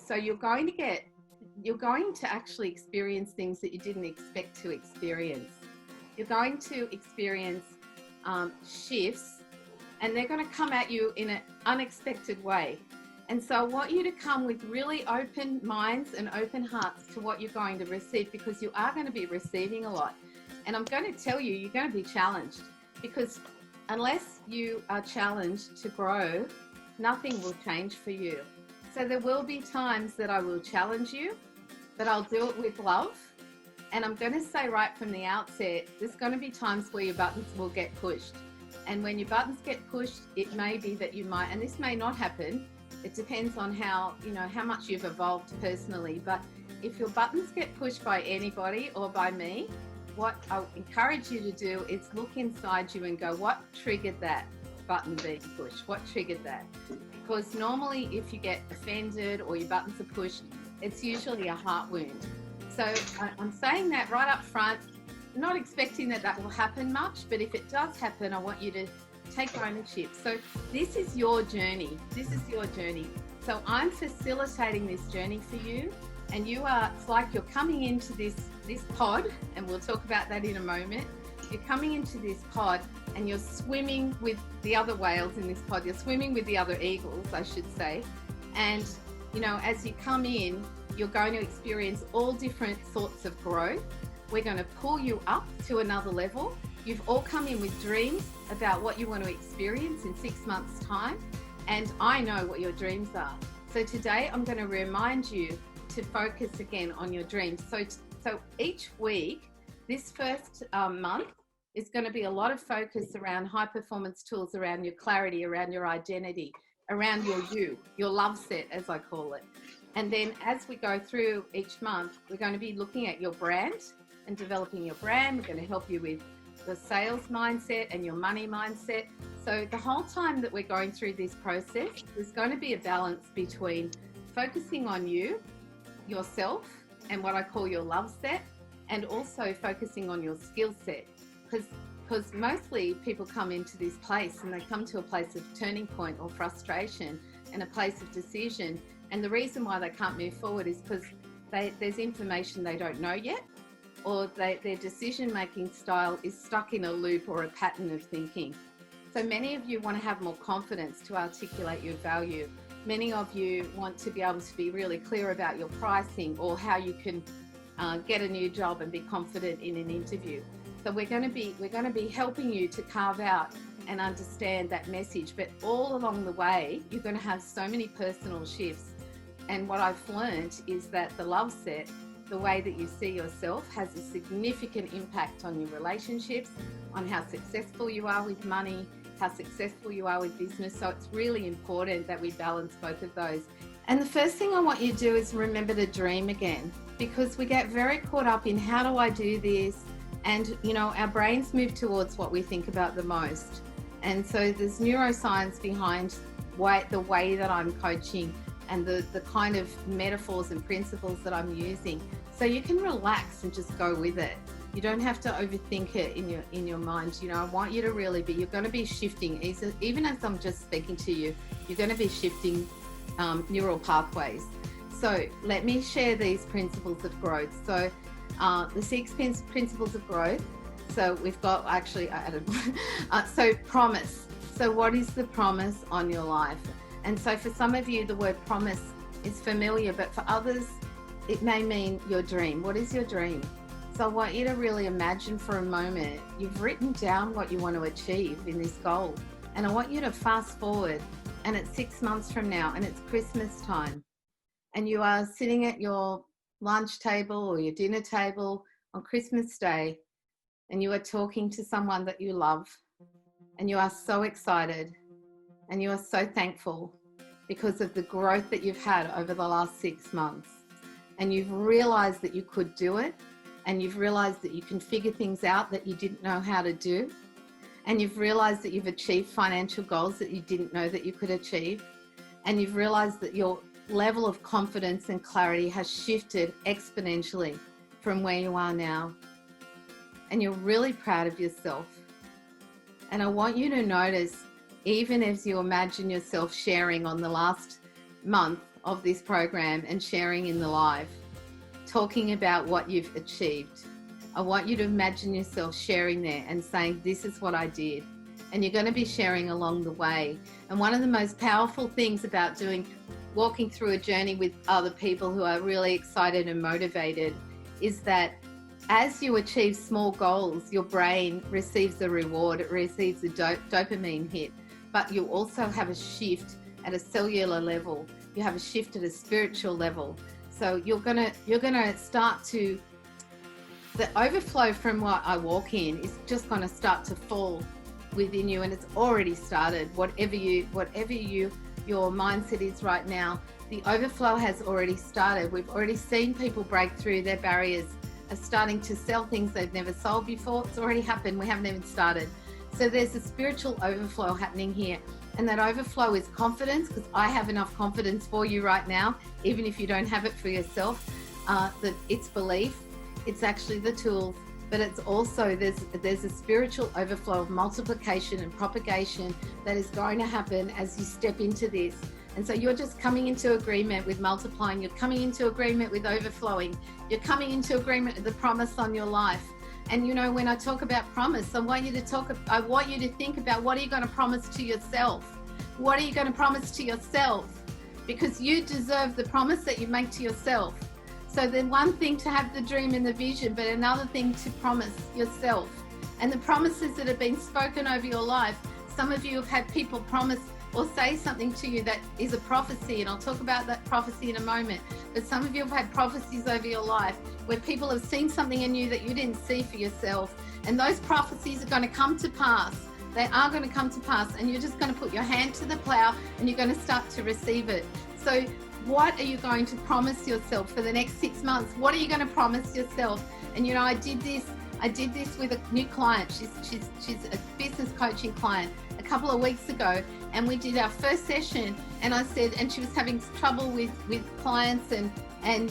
So you're going to actually experience things that you didn't expect to experience. You're going to experience shifts, and they're going to come at you in an unexpected way. And so I want you to come with really open minds and open hearts to what you're going to receive, because you are going to be receiving a lot. And I'm going to tell you, you're going to be challenged, because unless you are challenged to grow, nothing will change for you. So there will be times that I will challenge you, but I'll do it with love. And I'm going to say right from the outset, there's going to be times where your buttons will get pushed. And when your buttons get pushed, it may be that you might, and this may not happen. It depends on how much you've evolved personally. But if your buttons get pushed by anybody or by me, what I encourage you to do is look inside you and go, what triggered that button being pushed? What triggered that? Because normally if you get offended or your buttons are pushed, it's usually a heart wound. So I'm saying that right up front, not expecting that will happen much, but if it does happen, I want you to take ownership. So this is your journey. This is your journey. So I'm facilitating this journey for you, and it's like you're coming into this pod, and we'll talk about that in a moment. You're coming into this pod and you're swimming with the other whales in this pod. You're swimming with the other eagles, I should say. And, as you come in, you're going to experience all different sorts of growth. We're going to pull you up to another level. You've all come in with dreams about what you want to experience in 6 months' time. And I know what your dreams are. So today I'm going to remind you to focus again on your dreams. So each week, this first month is going to be a lot of focus around high performance tools, around your clarity, around your identity, around your love set, as I call it. And then as we go through each month, we're going to be looking at your brand and developing your brand. We're going to help you with the sales mindset and your money mindset. So the whole time that we're going through this process, there's going to be a balance between focusing on you, yourself, and what I call your love set, and also focusing on your skill set. Because mostly people come into this place and they come to a place of turning point or frustration and a place of decision. And the reason why they can't move forward is because there's information they don't know yet, or their decision-making style is stuck in a loop or a pattern of thinking. So many of you want to have more confidence to articulate your value. Many of you want to be able to be really clear about your pricing, or how you can get a new job and be confident in an interview. So we're going to be helping you to carve out and understand that message. But all along the way, you're going to have so many personal shifts. And what I've learned is that the love set, the way that you see yourself, has a significant impact on your relationships, on how successful you are with money, how successful you are with business. So it's really important that we balance both of those. And the first thing I want you to do is remember to dream again, because we get very caught up in how do I do this? And, our brains move towards what we think about the most. And so there's neuroscience behind the way that I'm coaching and the kind of metaphors and principles that I'm using. So you can relax and just go with it. You don't have to overthink it in your mind. I want you to really you're going to be shifting, even as I'm just speaking to you, you're going to be shifting neural pathways. So let me share these principles of growth. So the 6 principles of growth. So we've got, actually I added so promise. So what is the promise on your life? And so for some of you, the word promise is familiar, but for others, it may mean your dream. What is your dream? So I want you to really imagine for a moment, you've written down what you want to achieve in this goal. And I want you to fast forward, and it's 6 months from now, and it's Christmas time. And you are sitting at your lunch table or your dinner table on Christmas Day, and you are talking to someone that you love, and you are so excited, and you are so thankful because of the growth that you've had over the last 6 months. And you've realized that you could do it, and you've realized that you can figure things out that you didn't know how to do. And you've realized that you've achieved financial goals that you didn't know that you could achieve. And you've realized that your level of confidence and clarity has shifted exponentially from where you are now. And you're really proud of yourself. And I want you to notice, even as you imagine yourself sharing on the last month of this program and sharing in the live, talking about what you've achieved. I want you to imagine yourself sharing there and saying, this is what I did. And you're going to be sharing along the way. And one of the most powerful things about walking through a journey with other people who are really excited and motivated is that as you achieve small goals, your brain receives a reward, it receives a dopamine hit, but you also have a shift at a cellular level. You have a shift at a spiritual level. So you're gonna start to, the overflow from what I walk in is just gonna start to fall within you, and it's already started. Whatever your mindset is right now, the overflow has already started. We've already seen people break through their barriers, are starting to sell things they've never sold before. It's already happened. We haven't even started. So there's a spiritual overflow happening here. And that overflow is confidence, because I have enough confidence for you right now, even if you don't have it for yourself. That it's belief, it's actually the tools, but it's also, there's a spiritual overflow of multiplication and propagation that is going to happen as you step into this. And so you're just coming into agreement with multiplying, you're coming into agreement with overflowing, you're coming into agreement with the promise on your life. And you know, when I talk about promise, I want you to think about, what are you going to promise to yourself? What are you going to promise to yourself? Because you deserve the promise that you make to yourself. So then one thing to have the dream and the vision, but another thing to promise yourself. And the promises that have been spoken over your life, some of you have had people promise or say something to you that is a prophecy, and I'll talk about that prophecy in a moment. But some of you have had prophecies over your life where people have seen something in you that you didn't see for yourself, and those prophecies are going to come to pass. They are going to come to pass, and you're just going to put your hand to the plow and you're going to start to receive it. So what are you going to promise yourself for the next 6 months? What are you going to promise yourself? And you know, I did this with a new client. She's a business coaching client a couple of weeks ago, and we did our first session, and I said, and she was having trouble with clients, and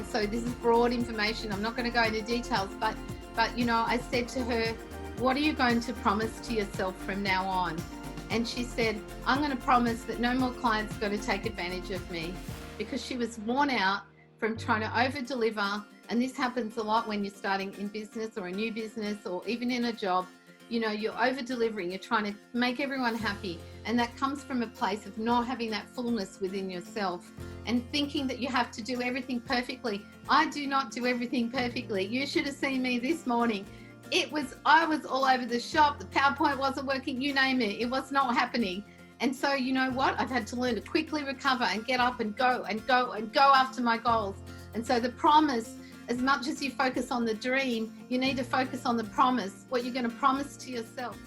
so this is broad information. I'm not going to go into details, but you know, I said to her, what are you going to promise to yourself from now on? And she said, I'm going to promise that no more clients are going to take advantage of me, because she was worn out from trying to over deliver. And this happens a lot when you're starting in business or a new business or even in a job. You know, you're over delivering, you're trying to make everyone happy. And that comes from a place of not having that fullness within yourself and thinking that you have to do everything perfectly. I do not do everything perfectly. You should have seen me this morning. I was all over the shop. The PowerPoint wasn't working, you name it. It was not happening. And so, you know what? I've had to learn to quickly recover and get up and go after my goals. And so the promise, as much as you focus on the dream, you need to focus on the promise, what you're going to promise to yourself.